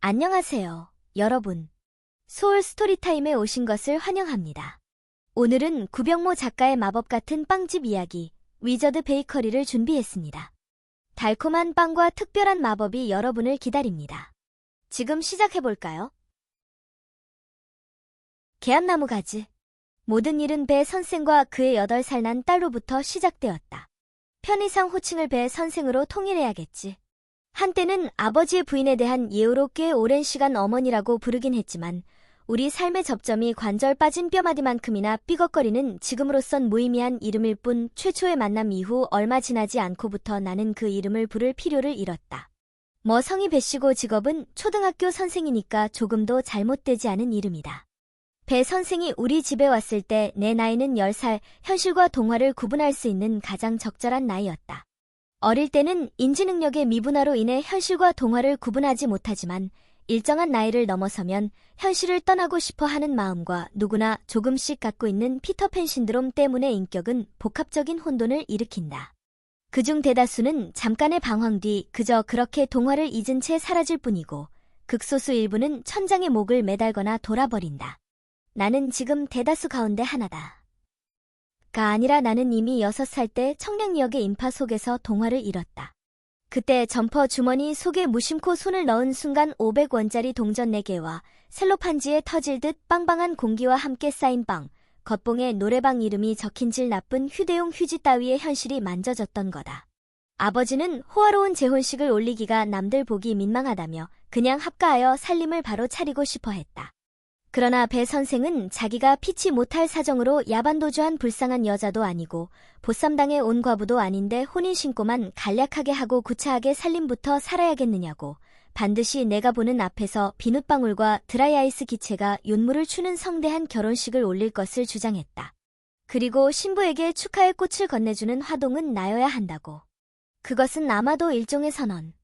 안녕하세요, 여러분. 소울 스토리타임에 오신 것을 환영합니다. 오늘은 구병모 작가의 마법 같은 빵집 이야기, 위저드 베이커리를 준비했습니다. 달콤한 빵과 특별한 마법이 여러분을 기다립니다. 지금 시작해볼까요? 개암나무 가지. 모든 일은 배 선생과 그의 8살 난 딸로부터 시작되었다. 편의상 호칭을 배 선생으로 통일해야겠지. 한때는 아버지의 부인에 대한 예우로 꽤 오랜 시간 어머니라고 부르긴 했지만 우리 삶의 접점이 관절 빠진 뼈마디만큼이나 삐걱거리는 지금으로선 무의미한 이름일 뿐 최초의 만남 이후 얼마 지나지 않고부터 나는 그 이름을 부를 필요를 잃었다. 뭐 성이 배씨고 직업은 초등학교 선생이니까 조금도 잘못되지 않은 이름이다. 배 선생이 우리 집에 왔을 때 내 나이는 10살, 현실과 동화를 구분할 수 있는 가장 적절한 나이였다. 어릴 때는 인지능력의 미분화로 인해 현실과 동화를 구분하지 못하지만 일정한 나이를 넘어서면 현실을 떠나고 싶어 하는 마음과 누구나 조금씩 갖고 있는 피터팬 신드롬 때문에 인격은 복합적인 혼돈을 일으킨다. 그중 대다수는 잠깐의 방황 뒤 그저 그렇게 동화를 잊은 채 사라질 뿐이고 극소수 일부는 천장에 목을 매달거나 돌아버린다. 나는 지금 대다수 가운데 하나다. 가 아니라 나는 이미 6살 때 청량리역의 인파 속에서 동화를 잃었다. 그때 점퍼 주머니 속에 무심코 손을 넣은 순간 500원짜리 동전 4개와 셀로판지에 터질 듯 빵빵한 공기와 함께 쌓인 빵, 겉봉에 노래방 이름이 적힌 질 나쁜 휴대용 휴지 따위의 현실이 만져졌던 거다. 아버지는 호화로운 재혼식을 올리기가 남들 보기 민망하다며 그냥 합가하여 살림을 바로 차리고 싶어 했다. 그러나 배 선생은 자기가 피치 못할 사정으로 야반도주한 불쌍한 여자도 아니고 보쌈당에 온 과부도 아닌데 혼인신고만 간략하게 하고 구차하게 살림부터 살아야겠느냐고 반드시 내가 보는 앞에서 비눗방울과 드라이아이스 기체가 윤물을 추는 성대한 결혼식을 올릴 것을 주장했다. 그리고 신부에게 축하의 꽃을 건네주는 화동은 나여야 한다고. 그것은 아마도 일종의 선언.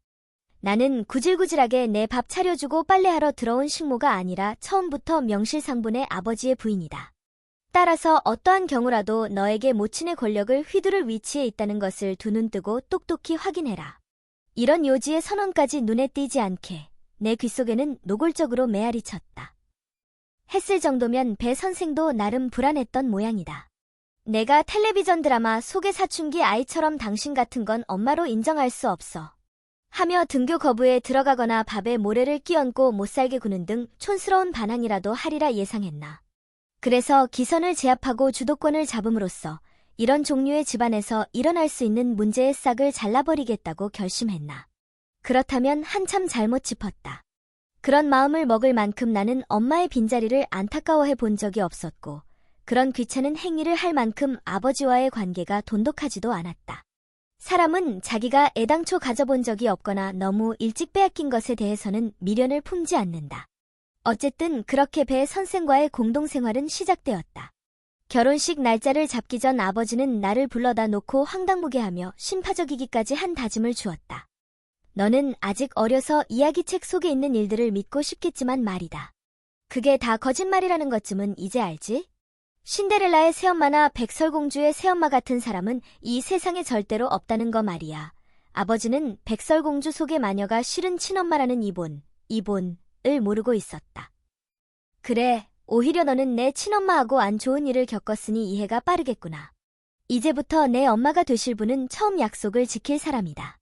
나는 구질구질하게 내 밥 차려주고 빨래하러 들어온 식모가 아니라 처음부터 명실상부의 아버지의 부인이다. 따라서 어떠한 경우라도 너에게 모친의 권력을 휘두를 위치에 있다는 것을 두 눈 뜨고 똑똑히 확인해라. 이런 요지의 선언까지 눈에 띄지 않게 내 귓속에는 노골적으로 메아리 쳤다. 했을 정도면 배 선생도 나름 불안했던 모양이다. 내가 텔레비전 드라마 속의 사춘기 아이처럼 당신 같은 건 엄마로 인정할 수 없어. 하며 등교 거부에 들어가거나 밥에 모래를 끼얹고 못살게 구는 등 촌스러운 반항이라도 하리라 예상했나. 그래서 기선을 제압하고 주도권을 잡음으로써 이런 종류의 집안에서 일어날 수 있는 문제의 싹을 잘라버리겠다고 결심했나. 그렇다면 한참 잘못 짚었다. 그런 마음을 먹을 만큼 나는 엄마의 빈자리를 안타까워해 본 적이 없었고 그런 귀찮은 행위를 할 만큼 아버지와의 관계가 돈독하지도 않았다. 사람은 자기가 애당초 가져본 적이 없거나 너무 일찍 빼앗긴 것에 대해서는 미련을 품지 않는다. 어쨌든 그렇게 배 선생과의 공동생활은 시작되었다. 결혼식 날짜를 잡기 전 아버지는 나를 불러다 놓고 황당무계하며 신파적이기까지 한 다짐을 주었다. 너는 아직 어려서 이야기책 속에 있는 일들을 믿고 싶겠지만 말이다. 그게 다 거짓말이라는 것쯤은 이제 알지? 신데렐라의 새엄마나 백설공주의 새엄마 같은 사람은 이 세상에 절대로 없다는 거 말이야. 아버지는 백설공주 속의 마녀가 실은 친엄마라는 이본을 모르고 있었다. 그래, 오히려 너는 내 친엄마하고 안 좋은 일을 겪었으니 이해가 빠르겠구나. 이제부터 내 엄마가 되실 분은 처음 약속을 지킬 사람이다.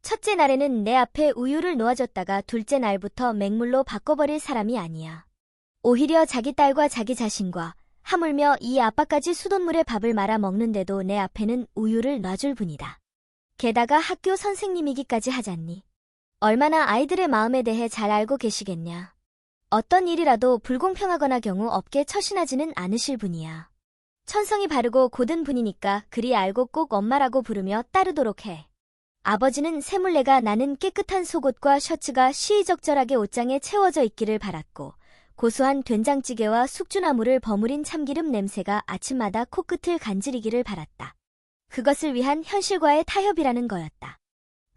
첫째 날에는 내 앞에 우유를 놓아줬다가 둘째 날부터 맹물로 바꿔버릴 사람이 아니야. 오히려 자기 딸과 자기 자신과 하물며 이 아빠까지 수돗물에 밥을 말아 먹는데도 내 앞에는 우유를 놔줄 분이다. 게다가 학교 선생님이기까지 하잖니. 얼마나 아이들의 마음에 대해 잘 알고 계시겠냐. 어떤 일이라도 불공평하거나 경우 업계 처신하지는 않으실 분이야. 천성이 바르고 고든 분이니까 그리 알고 꼭 엄마라고 부르며 따르도록 해. 아버지는 새물레가 나는 깨끗한 속옷과 셔츠가 시의적절하게 옷장에 채워져 있기를 바랐고 고소한 된장찌개와 숙주나물을 버무린 참기름 냄새가 아침마다 코끝을 간지리기를 바랐다. 그것을 위한 현실과의 타협이라는 거였다.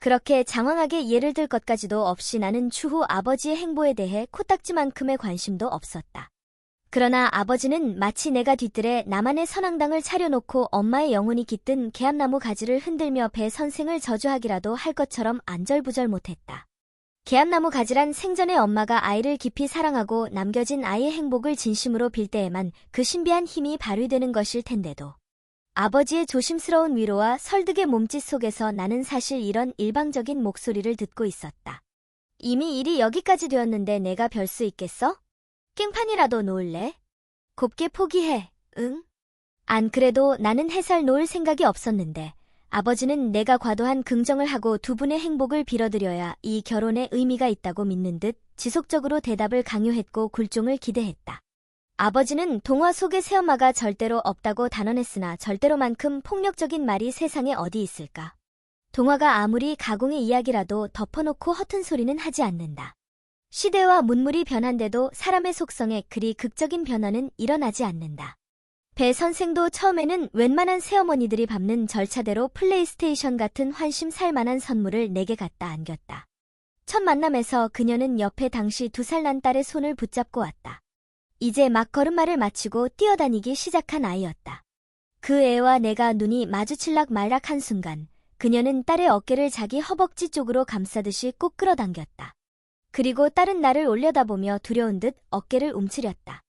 그렇게 장황하게 예를 들 것까지도 없이 나는 추후 아버지의 행보에 대해 코딱지만큼의 관심도 없었다. 그러나 아버지는 마치 내가 뒤뜰에 나만의 선앙당을 차려놓고 엄마의 영혼이 깃든 개암나무 가지를 흔들며 배 선생을 저주하기라도 할 것처럼 안절부절 못했다. 개암나무 가지란 생전에 엄마가 아이를 깊이 사랑하고 남겨진 아이의 행복을 진심으로 빌 때에만 그 신비한 힘이 발휘되는 것일 텐데도. 아버지의 조심스러운 위로와 설득의 몸짓 속에서 나는 사실 이런 일방적인 목소리를 듣고 있었다. 이미 일이 여기까지 되었는데 내가 별 수 있겠어? 깽판이라도 놓을래? 곱게 포기해, 응? 안 그래도 나는 해살 놓을 생각이 없었는데 아버지는 내가 과도한 긍정을 하고 두 분의 행복을 빌어드려야 이 결혼에 의미가 있다고 믿는 듯 지속적으로 대답을 강요했고 굴종을 기대했다. 아버지는 동화 속의 새엄마가 절대로 없다고 단언했으나 절대로만큼 폭력적인 말이 세상에 어디 있을까? 동화가 아무리 가공의 이야기라도 덮어놓고 허튼 소리는 하지 않는다. 시대와 문물이 변한데도 사람의 속성에 그리 극적인 변화는 일어나지 않는다. 배 선생도 처음에는 웬만한 새어머니들이 밟는 절차대로 플레이스테이션 같은 환심 살만한 선물을 내게 갖다 안겼다. 첫 만남에서 그녀는 옆에 당시 2살 난 딸의 손을 붙잡고 왔다. 이제 막 걸음마를 마치고 뛰어다니기 시작한 아이였다. 그 애와 내가 눈이 마주칠락 말락한 순간 그녀는 딸의 어깨를 자기 허벅지 쪽으로 감싸듯이 꼭 끌어당겼다. 그리고 딸은 나를 올려다보며 두려운 듯 어깨를 움츠렸다.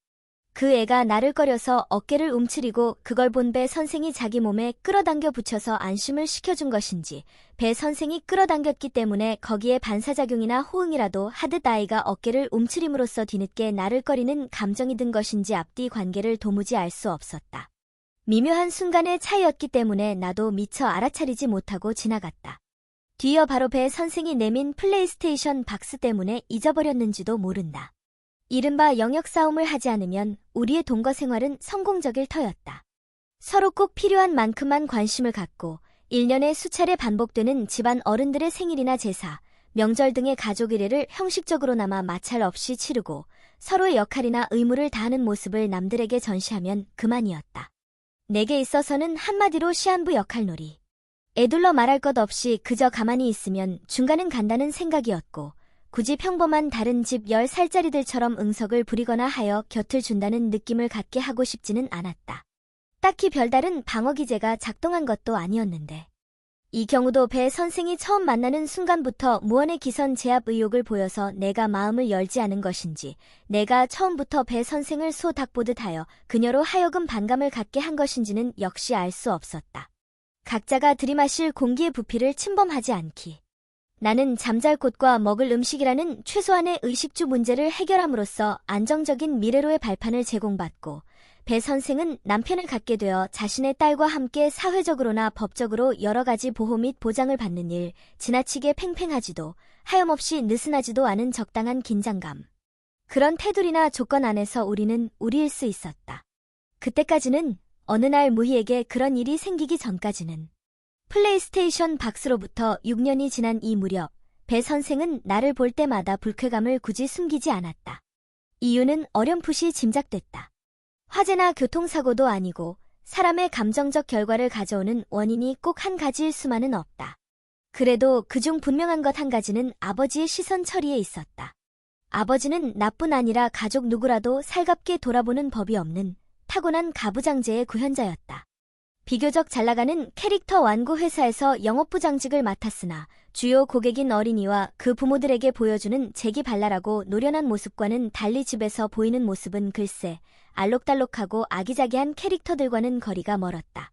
그 애가 나를 꺼려서 어깨를 움츠리고 그걸 본 배 선생이 자기 몸에 끌어당겨 붙여서 안심을 시켜준 것인지 배 선생이 끌어당겼기 때문에 거기에 반사작용이나 호응이라도 하듯 아이가 어깨를 움츠림으로써 뒤늦게 나를 꺼리는 감정이 든 것인지 앞뒤 관계를 도무지 알 수 없었다. 미묘한 순간의 차이였기 때문에 나도 미처 알아차리지 못하고 지나갔다. 뒤이어 바로 배 선생이 내민 플레이스테이션 박스 때문에 잊어버렸는지도 모른다. 이른바 영역 싸움을 하지 않으면 우리의 동거 생활은 성공적일 터였다. 서로 꼭 필요한 만큼만 관심을 갖고 1년에 수차례 반복되는 집안 어른들의 생일이나 제사, 명절 등의 가족 의례를 형식적으로나마 마찰 없이 치르고 서로의 역할이나 의무를 다하는 모습을 남들에게 전시하면 그만이었다. 내게 있어서는 한마디로 시한부 역할놀이. 애둘러 말할 것 없이 그저 가만히 있으면 중간은 간다는 생각이었고 굳이 평범한 다른 집 10살짜리들처럼 응석을 부리거나 하여 곁을 준다는 느낌을 갖게 하고 싶지는 않았다. 딱히 별다른 방어 기제가 작동한 것도 아니었는데. 이 경우도 배 선생이 처음 만나는 순간부터 무언의 기선 제압 의욕을 보여서 내가 마음을 열지 않은 것인지 내가 처음부터 배 선생을 소 닭보듯 하여 그녀로 하여금 반감을 갖게 한 것인지는 역시 알 수 없었다. 각자가 들이마실 공기의 부피를 침범하지 않기. 나는 잠잘 곳과 먹을 음식이라는 최소한의 의식주 문제를 해결함으로써 안정적인 미래로의 발판을 제공받고 배 선생은 남편을 갖게 되어 자신의 딸과 함께 사회적으로나 법적으로 여러 가지 보호 및 보장을 받는 일, 지나치게 팽팽하지도 하염없이 느슨하지도 않은 적당한 긴장감. 그런 테두리나 조건 안에서 우리는 우리일 수 있었다. 그때까지는 어느 날 무희에게 그런 일이 생기기 전까지는 플레이스테이션 박스로부터 6년이 지난 이 무렵 배 선생은 나를 볼 때마다 불쾌감을 굳이 숨기지 않았다. 이유는 어렴풋이 짐작됐다. 화재나 교통사고도 아니고 사람의 감정적 결과를 가져오는 원인이 꼭 한 가지일 수만은 없다. 그래도 그중 분명한 것 한 가지는 아버지의 시선 처리에 있었다. 아버지는 나뿐 아니라 가족 누구라도 살갑게 돌아보는 법이 없는 타고난 가부장제의 구현자였다. 비교적 잘나가는 캐릭터 완구 회사에서 영업부장직을 맡았으나 주요 고객인 어린이와 그 부모들에게 보여주는 재기발랄하고 노련한 모습과는 달리 집에서 보이는 모습은 글쎄 알록달록하고 아기자기한 캐릭터들과는 거리가 멀었다.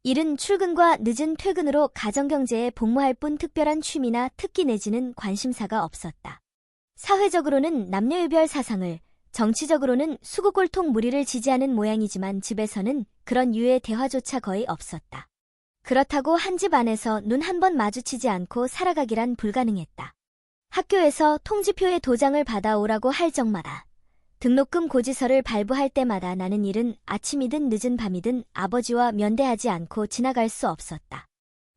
이른 출근과 늦은 퇴근으로 가정경제에 복무할 뿐 특별한 취미나 특기 내지는 관심사가 없었다. 사회적으로는 남녀유별 사상을, 정치적으로는 수구골통 무리를 지지하는 모양이지만 집에서는 그런 유의 대화조차 거의 없었다. 그렇다고 한 집 안에서 눈 한 번 마주치지 않고 살아가기란 불가능했다. 학교에서 통지표의 도장을 받아오라고 할 적마다 등록금 고지서를 발부할 때마다 나는 이른 아침이든 늦은 밤이든 아버지와 면대하지 않고 지나갈 수 없었다.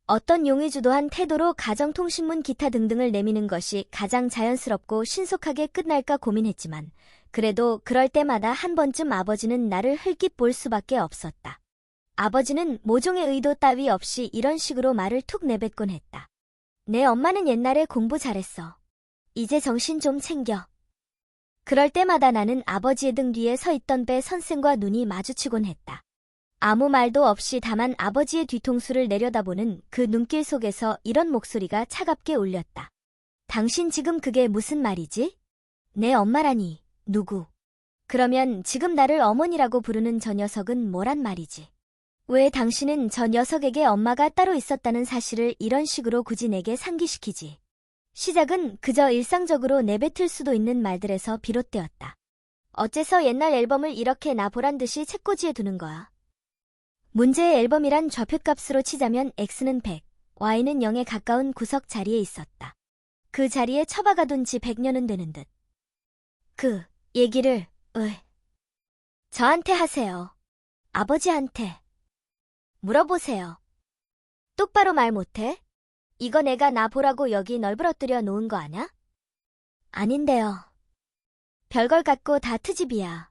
어떤 용의주도한 태도로 가정통신문 기타 등등을 내미는 것이 가장 자연스럽고 신속하게 끝날까 고민했지만 그래도 그럴 때마다 한 번쯤 아버지는 나를 흘낏 볼 수밖에 없었다. 아버지는 모종의 의도 따위 없이 이런 식으로 말을 툭 내뱉곤 했다. 내 엄마는 옛날에 공부 잘했어. 이제 정신 좀 챙겨. 그럴 때마다 나는 아버지의 등 뒤에 서 있던 배 선생과 눈이 마주치곤 했다. 아무 말도 없이 다만 아버지의 뒤통수를 내려다보는 그 눈길 속에서 이런 목소리가 차갑게 울렸다. 당신 지금 그게 무슨 말이지? 내 엄마라니, 누구? 그러면 지금 나를 어머니라고 부르는 저 녀석은 뭐란 말이지? 왜 당신은 저 녀석에게 엄마가 따로 있었다는 사실을 이런 식으로 굳이 내게 상기시키지? 시작은 그저 일상적으로 내뱉을 수도 있는 말들에서 비롯되었다. 어째서 옛날 앨범을 이렇게 나 보란 듯이 책꽂이에 두는 거야? 문제의 앨범이란 좌표값으로 치자면 X는 100, Y는 0에 가까운 구석 자리에 있었다. 그 자리에 처박아둔 지 100년은 되는 듯. 그 얘기를 저한테 하세요. 아버지한테. 물어보세요. 똑바로 말 못해? 이거 내가 나 보라고 여기 널브러뜨려 놓은 거 아냐? 아닌데요. 별걸 갖고 다 트집이야.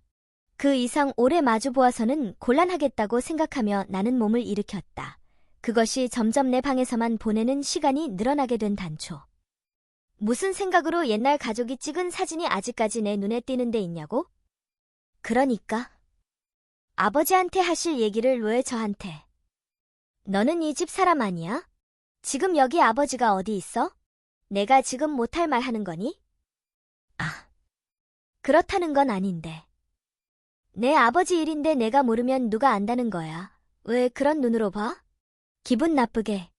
그 이상 오래 마주 보아서는 곤란하겠다고 생각하며 나는 몸을 일으켰다. 그것이 점점 내 방에서만 보내는 시간이 늘어나게 된 단초. 무슨 생각으로 옛날 가족이 찍은 사진이 아직까지 내 눈에 띄는 데 있냐고? 그러니까. 아버지한테 하실 얘기를 왜 저한테? 너는 이 집 사람 아니야? 지금 여기 아버지가 어디 있어? 내가 지금 못할 말 하는 거니? 아, 그렇다는 건 아닌데. 내 아버지 일인데 내가 모르면 누가 안다는 거야. 왜 그런 눈으로 봐? 기분 나쁘게.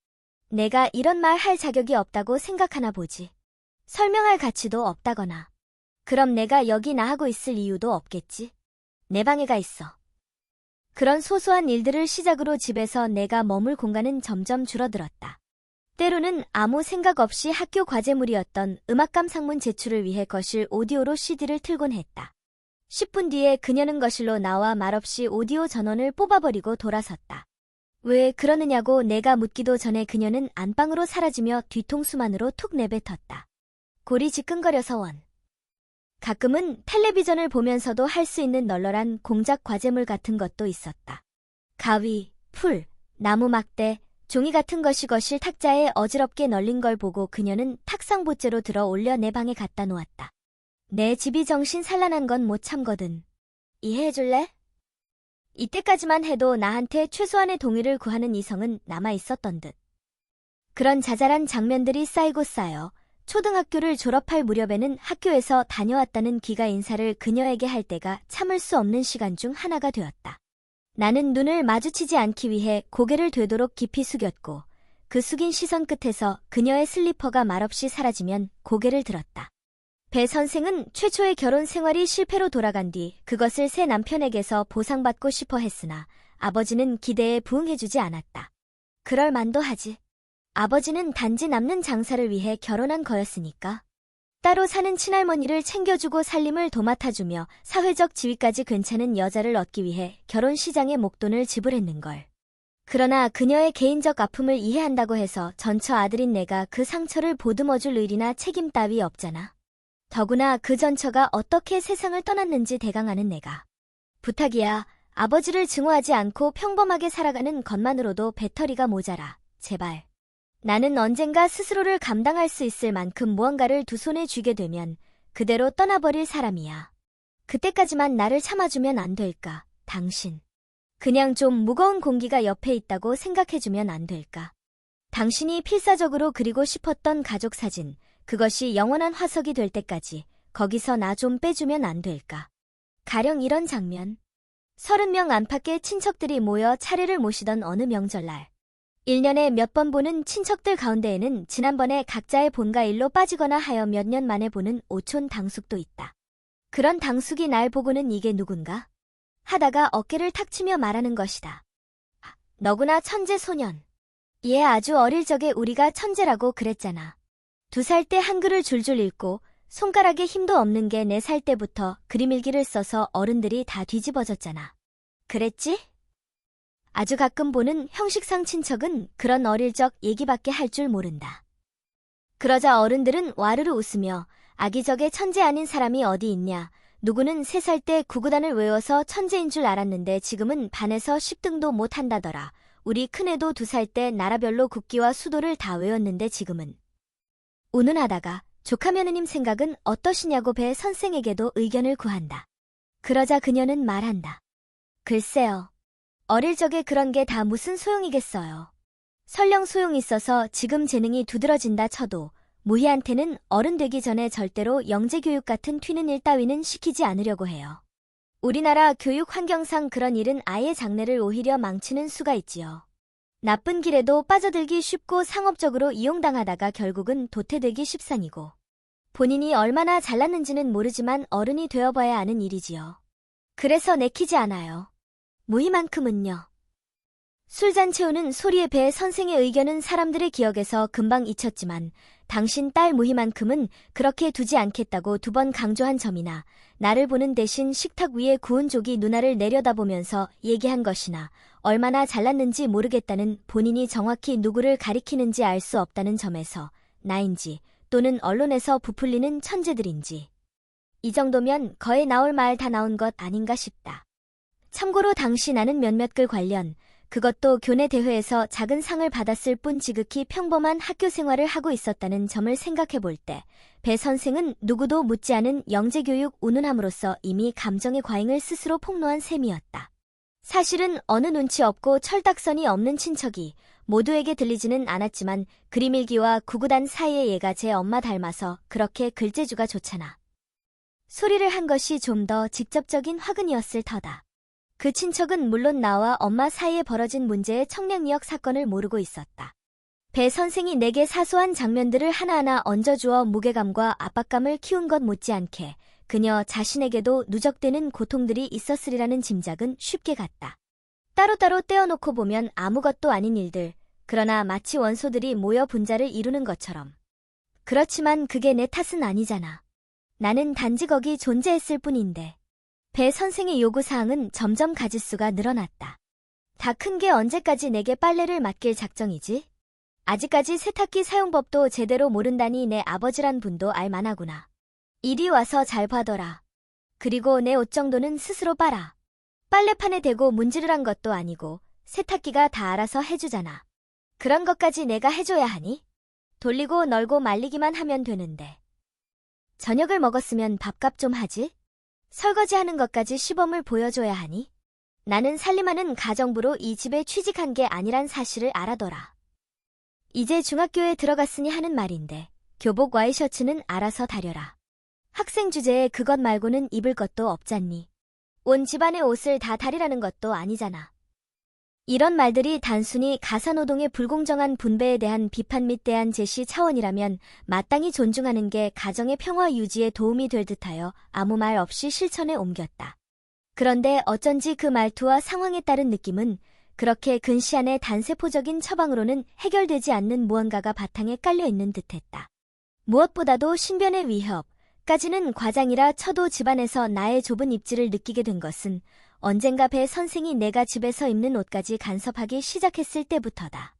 내가 이런 말 할 자격이 없다고 생각하나 보지. 설명할 가치도 없다거나. 그럼 내가 여기 나하고 있을 이유도 없겠지. 내 방에 가 있어. 그런 소소한 일들을 시작으로 집에서 내가 머물 공간은 점점 줄어들었다. 때로는 아무 생각 없이 학교 과제물이었던 음악감 상문 제출을 위해 거실 오디오로 CD를 틀곤 했다. 10분 뒤에 그녀는 거실로 나와 말없이 오디오 전원을 뽑아버리고 돌아섰다. 왜 그러느냐고 내가 묻기도 전에 그녀는 안방으로 사라지며 뒤통수만으로 툭 내뱉었다. 골이 지끈거려서 원. 가끔은 텔레비전을 보면서도 할 수 있는 널널한 공작 과제물 같은 것도 있었다. 가위, 풀, 나무 막대, 종이 같은 것이 거실 탁자에 어지럽게 널린 걸 보고 그녀는 탁상봇재로 들어 올려 내 방에 갖다 놓았다. 내 집이 정신 산란한 건 못 참거든. 이해해줄래? 이때까지만 해도 나한테 최소한의 동의를 구하는 이성은 남아있었던 듯. 그런 자잘한 장면들이 쌓이고 쌓여 초등학교를 졸업할 무렵에는 학교에서 다녀왔다는 기가 인사를 그녀에게 할 때가 참을 수 없는 시간 중 하나가 되었다. 나는 눈을 마주치지 않기 위해 고개를 되도록 깊이 숙였고 그 숙인 시선 끝에서 그녀의 슬리퍼가 말없이 사라지면 고개를 들었다. 배 선생은 최초의 결혼 생활이 실패로 돌아간 뒤 그것을 새 남편에게서 보상받고 싶어 했으나 아버지는 기대에 부응해주지 않았다. 그럴 만도 하지. 아버지는 단지 남는 장사를 위해 결혼한 거였으니까. 따로 사는 친할머니를 챙겨주고 살림을 도맡아주며 사회적 지위까지 괜찮은 여자를 얻기 위해 결혼 시장에 목돈을 지불했는걸. 그러나 그녀의 개인적 아픔을 이해한다고 해서 전처 아들인 내가 그 상처를 보듬어줄 의리나 책임 따위 없잖아. 더구나 그 전처가 어떻게 세상을 떠났는지 대강하는 내가. 부탁이야. 아버지를 증오하지 않고 평범하게 살아가는 것만으로도 배터리가 모자라. 제발. 나는 언젠가 스스로를 감당할 수 있을 만큼 무언가를 두 손에 쥐게 되면 그대로 떠나버릴 사람이야. 그때까지만 나를 참아주면 안 될까, 당신. 그냥 좀 무거운 공기가 옆에 있다고 생각해주면 안 될까. 당신이 필사적으로 그리고 싶었던 가족 사진, 그것이 영원한 화석이 될 때까지 거기서 나 좀 빼주면 안 될까. 가령 이런 장면. 30명 안팎의 친척들이 모여 차례를 모시던 어느 명절날. 1년에 몇 번 보는 친척들 가운데에는 지난번에 각자의 본가 일로 빠지거나 하여 몇 년 만에 보는 오촌 당숙도 있다. 그런 당숙이 날 보고는 이게 누군가? 하다가 어깨를 탁 치며 말하는 것이다. 너구나 천재 소년. 얘 아주 어릴 적에 우리가 천재라고 그랬잖아. 2살 때 한글을 줄줄 읽고 손가락에 힘도 없는 게 4살 때부터 그림일기를 써서 어른들이 다 뒤집어졌잖아. 그랬지? 아주 가끔 보는 형식상 친척은 그런 어릴 적 얘기밖에 할 줄 모른다. 그러자 어른들은 와르르 웃으며 아기적에 천재 아닌 사람이 어디 있냐. 누구는 3살 때 구구단을 외워서 천재인 줄 알았는데 지금은 반에서 10등도 못한다더라. 우리 큰애도 2살 때 나라별로 국기와 수도를 다 외웠는데 지금은. 운운하다가 조카 며느님 생각은 어떠시냐고 배 선생에게도 의견을 구한다. 그러자 그녀는 말한다. 글쎄요. 어릴 적에 그런 게 다 무슨 소용이겠어요. 설령 소용이 있어서 지금 재능이 두드러진다 쳐도 무희한테는 어른 되기 전에 절대로 영재교육 같은 튀는 일 따위는 시키지 않으려고 해요. 우리나라 교육 환경상 그런 일은 아예 장래를 오히려 망치는 수가 있지요. 나쁜 길에도 빠져들기 쉽고 상업적으로 이용당하다가 결국은 도태되기 십상이고 본인이 얼마나 잘났는지는 모르지만 어른이 되어봐야 아는 일이지요. 그래서 내키지 않아요. 무희만큼은요. 술잔 채우는 소리에 배 선생의 의견은 사람들의 기억에서 금방 잊혔지만 당신 딸 무희만큼은 그렇게 두지 않겠다고 2번 강조한 점이나 나를 보는 대신 식탁 위에 구운 조기 누나를 내려다보면서 얘기한 것이나 얼마나 잘났는지 모르겠다는 본인이 정확히 누구를 가리키는지 알 수 없다는 점에서 나인지 또는 언론에서 부풀리는 천재들인지 이 정도면 거의 나올 말 다 나온 것 아닌가 싶다. 참고로 당시 나는 몇몇 글 관련 그것도 교내 대회에서 작은 상을 받았을 뿐 지극히 평범한 학교 생활을 하고 있었다는 점을 생각해 볼 때 배 선생은 누구도 묻지 않은 영재교육 운운함으로써 이미 감정의 과잉을 스스로 폭로한 셈이었다. 사실은 어느 눈치 없고 철딱선이 없는 친척이 모두에게 들리지는 않았지만 그림일기와 구구단 사이의 얘가 제 엄마 닮아서 그렇게 글재주가 좋잖아. 소리를 한 것이 좀 더 직접적인 화근이었을 터다. 그 친척은 물론 나와 엄마 사이에 벌어진 문제의 청량리역 사건을 모르고 있었다. 배 선생이 내게 사소한 장면들을 하나하나 얹어주어 무게감과 압박감을 키운 것 못지않게 그녀 자신에게도 누적되는 고통들이 있었으리라는 짐작은 쉽게 갔다. 따로따로 떼어놓고 보면 아무것도 아닌 일들, 그러나 마치 원소들이 모여 분자를 이루는 것처럼. 그렇지만 그게 내 탓은 아니잖아. 나는 단지 거기 존재했을 뿐인데. 배 선생의 요구사항은 점점 가짓수가 늘어났다. 다 큰 게 언제까지 내게 빨래를 맡길 작정이지? 아직까지 세탁기 사용법도 제대로 모른다니 내 아버지란 분도 알만하구나. 이리 와서 잘 봐둬라. 그리고 내 옷 정도는 스스로 빨아. 빨래판에 대고 문지르란 것도 아니고 세탁기가 다 알아서 해주잖아. 그런 것까지 내가 해줘야 하니? 돌리고 널고 말리기만 하면 되는데. 저녁을 먹었으면 밥값 좀 하지? 설거지하는 것까지 시범을 보여줘야 하니? 나는 살림하는 가정부로 이 집에 취직한 게 아니란 사실을 알아둬라. 이제 중학교에 들어갔으니 하는 말인데 교복 와이셔츠는 알아서 다려라. 학생 주제에 그것 말고는 입을 것도 없잖니. 온 집안의 옷을 다 다리라는 것도 아니잖아. 이런 말들이 단순히 가사노동의 불공정한 분배에 대한 비판 및 대안 제시 차원이라면 마땅히 존중하는 게 가정의 평화 유지에 도움이 될 듯하여 아무 말 없이 실천에 옮겼다. 그런데 어쩐지 그 말투와 상황에 따른 느낌은 그렇게 근시안의 단세포적인 처방으로는 해결되지 않는 무언가가 바탕에 깔려있는 듯했다. 무엇보다도 신변의 위협까지는 과장이라 쳐도 집안에서 나의 좁은 입지를 느끼게 된 것은 언젠가 배 선생이 내가 집에서 입는 옷까지 간섭하기 시작했을 때부터다.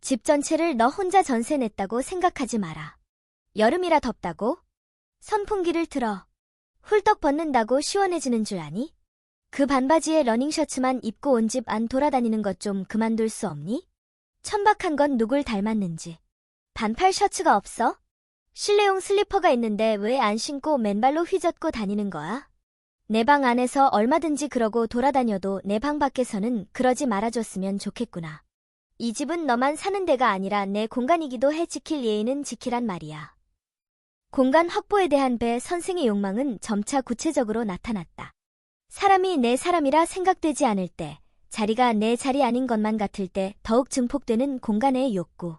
집 전체를 너 혼자 전세 냈다고 생각하지 마라. 여름이라 덥다고? 선풍기를 틀어. 훌떡 벗는다고 시원해지는 줄 아니? 그 반바지에 러닝셔츠만 입고 온 집 안 돌아다니는 것 좀 그만둘 수 없니? 천박한 건 누굴 닮았는지. 반팔 셔츠가 없어? 실내용 슬리퍼가 있는데 왜 안 신고 맨발로 휘젓고 다니는 거야? 내 방 안에서 얼마든지 그러고 돌아다녀도 내 방 밖에서는 그러지 말아줬으면 좋겠구나. 이 집은 너만 사는 데가 아니라 내 공간이기도 해 지킬 예의는 지키란 말이야. 공간 확보에 대한 배 선생의 욕망은 점차 구체적으로 나타났다. 사람이 내 사람이라 생각되지 않을 때, 자리가 내 자리 아닌 것만 같을 때 더욱 증폭되는 공간의 욕구.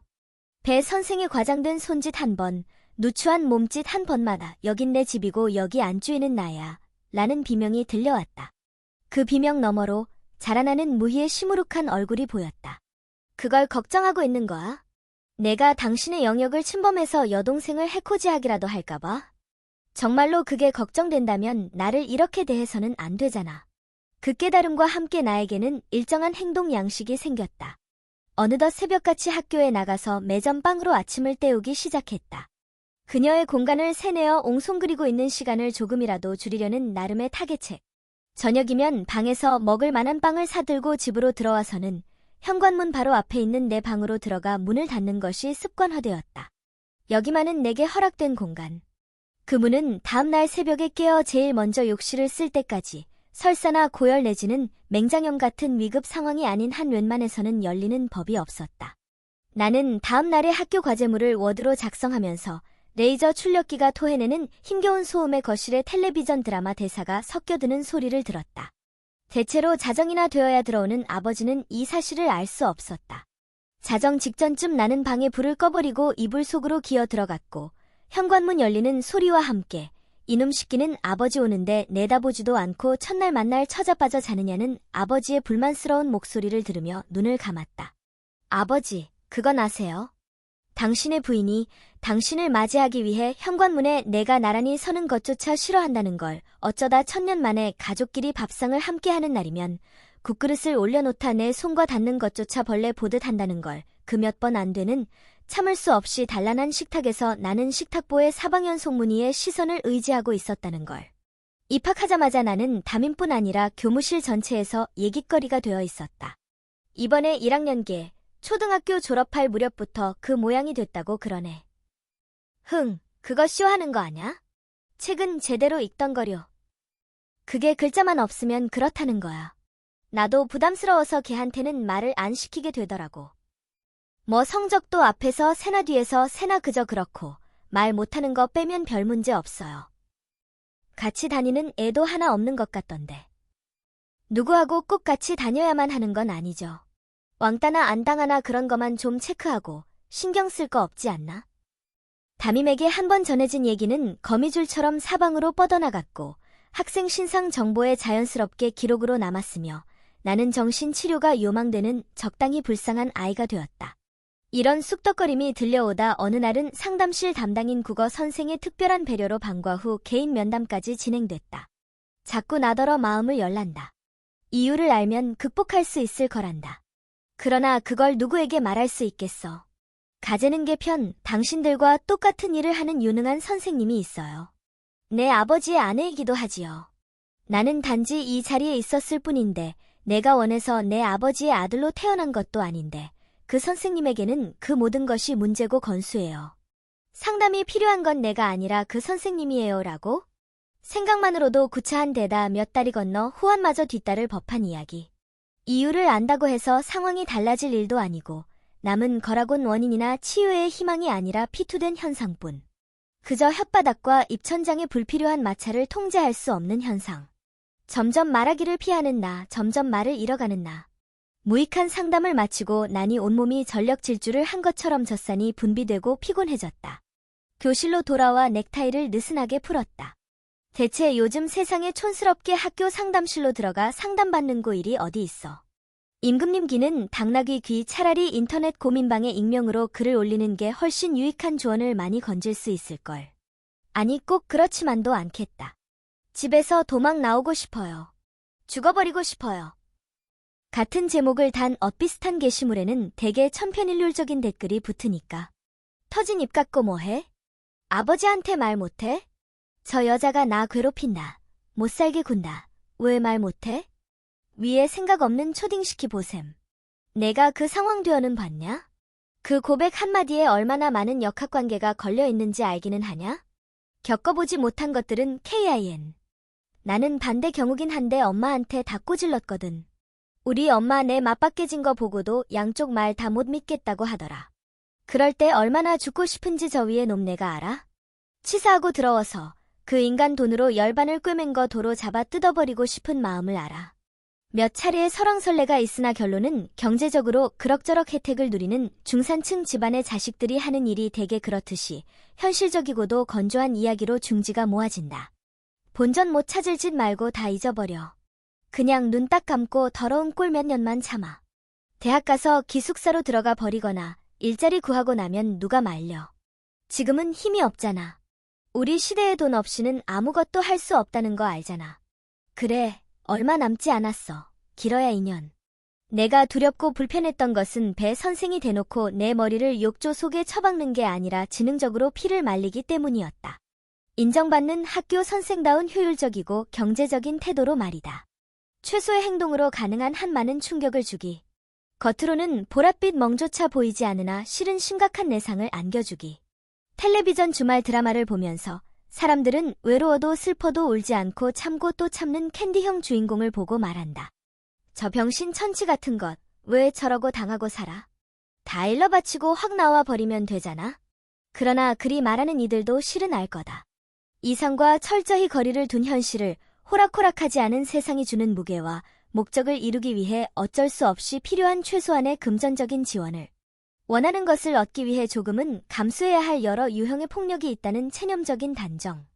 배 선생의 과장된 손짓 한 번, 누추한 몸짓 한 번마다 여긴 내 집이고 여기 안주인은 나야 라는 비명이 들려왔다. 그 비명 너머로 자라나는 무희의 시무룩한 얼굴이 보였다. 그걸 걱정하고 있는 거야? 내가 당신의 영역을 침범해서 여동생을 해코지하기라도 할까봐? 정말로 그게 걱정된다면 나를 이렇게 대해서는 안 되잖아. 그 깨달음과 함께 나에게는 일정한 행동 양식이 생겼다. 어느덧 새벽같이 학교에 나가서 매점 빵으로 아침을 때우기 시작했다. 그녀의 공간을 새내어 옹송그리고 있는 시간을 조금이라도 줄이려는 나름의 타개책. 저녁이면 방에서 먹을 만한 빵을 사들고 집으로 들어와서는 현관문 바로 앞에 있는 내 방으로 들어가 문을 닫는 것이 습관화되었다. 여기만은 내게 허락된 공간. 그 문은 다음날 새벽에 깨어 제일 먼저 욕실을 쓸 때까지 설사나 고열 내지는 맹장염 같은 위급 상황이 아닌 한 웬만해서는 열리는 법이 없었다. 나는 다음 날의 학교 과제물을 워드로 작성하면서 레이저 출력기가 토해내는 힘겨운 소음의 거실에 텔레비전 드라마 대사가 섞여드는 소리를 들었다. 대체로 자정이나 되어야 들어오는 아버지는 이 사실을 알 수 없었다. 자정 직전쯤 나는 방에 불을 꺼버리고 이불 속으로 기어 들어갔고 현관문 열리는 소리와 함께 이놈 시끼는 아버지 오는데 내다보지도 않고 첫날 만날 처자빠져 자느냐는 아버지의 불만스러운 목소리를 들으며 눈을 감았다. 아버지, 그건 아세요? 당신의 부인이 당신을 맞이하기 위해 현관문에 내가 나란히 서는 것조차 싫어한다는 걸, 어쩌다 천년 만에 가족끼리 밥상을 함께하는 날이면 국그릇을 올려놓다 내 손과 닿는 것조차 벌레 보듯 한다는 걸, 그 몇 번 안 되는 참을 수 없이 단란한 식탁에서 나는 식탁보의 사방연 송문희의 시선을 의지하고 있었다는 걸. 입학하자마자 나는 담임뿐 아니라 교무실 전체에서 얘깃거리가 되어 있었다. 이번에 1학년계 초등학교 졸업할 무렵부터 그 모양이 됐다고 그러네. 그거 쇼하는 거 아냐? 책은 제대로 읽던 거려. 그게 글자만 없으면 그렇다는 거야. 나도 부담스러워서 걔한테는 말을 안 시키게 되더라고. 뭐 성적도 앞에서 세나 뒤에서 세나 그저 그렇고 말 못하는 거 빼면 별 문제 없어요. 같이 다니는 애도 하나 없는 것 같던데. 누구하고 꼭 같이 다녀야만 하는 건 아니죠. 왕따나 안 당하나 그런 거만 좀 체크하고 신경 쓸 거 없지 않나? 담임에게 한 번 전해진 얘기는 거미줄처럼 사방으로 뻗어나갔고 학생 신상 정보에 자연스럽게 기록으로 남았으며 나는 정신치료가 요망되는 적당히 불쌍한 아이가 되었다. 이런 쑥덕거림이 들려오다 어느 날은 상담실 담당인 국어 선생의 특별한 배려로 방과 후 개인 면담까지 진행됐다. 자꾸 나더러 마음을 열란다. 이유를 알면 극복할 수 있을 거란다. 그러나 그걸 누구에게 말할 수 있겠어. 가재는 개편 당신들과 똑같은 일을 하는 유능한 선생님이 있어요. 내 아버지의 아내이기도 하지요. 나는 단지 이 자리에 있었을 뿐인데 내가 원해서 내 아버지의 아들로 태어난 것도 아닌데 그 선생님에게는 그 모든 것이 문제고 건수예요. 상담이 필요한 건 내가 아니라 그 선생님이에요 라고? 생각만으로도 구차한 데다 몇 달이 건너 호환마저 뒤따를 법한 이야기. 이유를 안다고 해서 상황이 달라질 일도 아니고 남은 거라곤 원인이나 치유의 희망이 아니라 피투된 현상뿐. 그저 혓바닥과 입천장의 불필요한 마찰을 통제할 수 없는 현상. 점점 말하기를 피하는 나, 점점 말을 잃어가는 나. 무익한 상담을 마치고 나니 온몸이 전력 질주를 한 것처럼 젖산이 분비되고 피곤해졌다. 교실로 돌아와 넥타이를 느슨하게 풀었다. 대체 요즘 세상에 촌스럽게 학교 상담실로 들어가 상담받는 고 일이 어디 있어. 임금님 귀는 당나귀 귀, 차라리 인터넷 고민방에 익명으로 글을 올리는 게 훨씬 유익한 조언을 많이 건질 수 있을걸. 아니 꼭 그렇지만도 않겠다. 집에서 도망 나오고 싶어요. 죽어버리고 싶어요. 같은 제목을 단 엇비슷한 게시물에는 대개 천편일률적인 댓글이 붙으니까. 터진 입 깎고 뭐해? 아버지한테 말 못해? 저 여자가 나 괴롭힌다. 못살게 군다. 왜 말 못해? 위에 생각 없는 초딩시키 보셈. 내가 그 상황 되어는 봤냐? 그 고백 한마디에 얼마나 많은 역학관계가 걸려있는지 알기는 하냐? 겪어보지 못한 것들은 KIN. 나는 반대 경우긴 한데 엄마한테 다 꼬질렀거든. 우리 엄마 내 맞박 깨진 거 보고도 양쪽 말 다 못 믿겠다고 하더라. 그럴 때 얼마나 죽고 싶은지 저 위에 놈 내가 알아? 치사하고 더러워서 그 인간 돈으로 열반을 꿰맨 거 도로 잡아 뜯어버리고 싶은 마음을 알아. 몇 차례의 설왕설래가 있으나 결론은 경제적으로 그럭저럭 혜택을 누리는 중산층 집안의 자식들이 하는 일이 대개 그렇듯이 현실적이고도 건조한 이야기로 중지가 모아진다. 본전 못 찾을 짓 말고 다 잊어버려. 그냥 눈 딱 감고 더러운 꼴 몇 년만 참아. 대학 가서 기숙사로 들어가 버리거나 일자리 구하고 나면 누가 말려. 지금은 힘이 없잖아. 우리 시대의 돈 없이는 아무것도 할 수 없다는 거 알잖아. 그래, 얼마 남지 않았어. 길어야 2년. 내가 두렵고 불편했던 것은 배 선생이 대놓고 내 머리를 욕조 속에 처박는 게 아니라 지능적으로 피를 말리기 때문이었다. 인정받는 학교 선생다운 효율적이고 경제적인 태도로 말이다. 최소의 행동으로 가능한 한 많은 충격을 주기. 겉으로는 보랏빛 멍조차 보이지 않으나 실은 심각한 내상을 안겨주기. 텔레비전 주말 드라마를 보면서 사람들은 외로워도 슬퍼도 울지 않고 참고 또 참는 캔디형 주인공을 보고 말한다. 저 병신 천치 같은 것, 왜 저러고 당하고 살아? 다 일러 바치고 확 나와 버리면 되잖아. 그러나 그리 말하는 이들도 실은 알 거다. 이상과 철저히 거리를 둔 현실을 호락호락하지 않은 세상이 주는 무게와 목적을 이루기 위해 어쩔 수 없이 필요한 최소한의 금전적인 지원을 원하는 것을 얻기 위해 조금은 감수해야 할 여러 유형의 폭력이 있다는 체념적인 단정.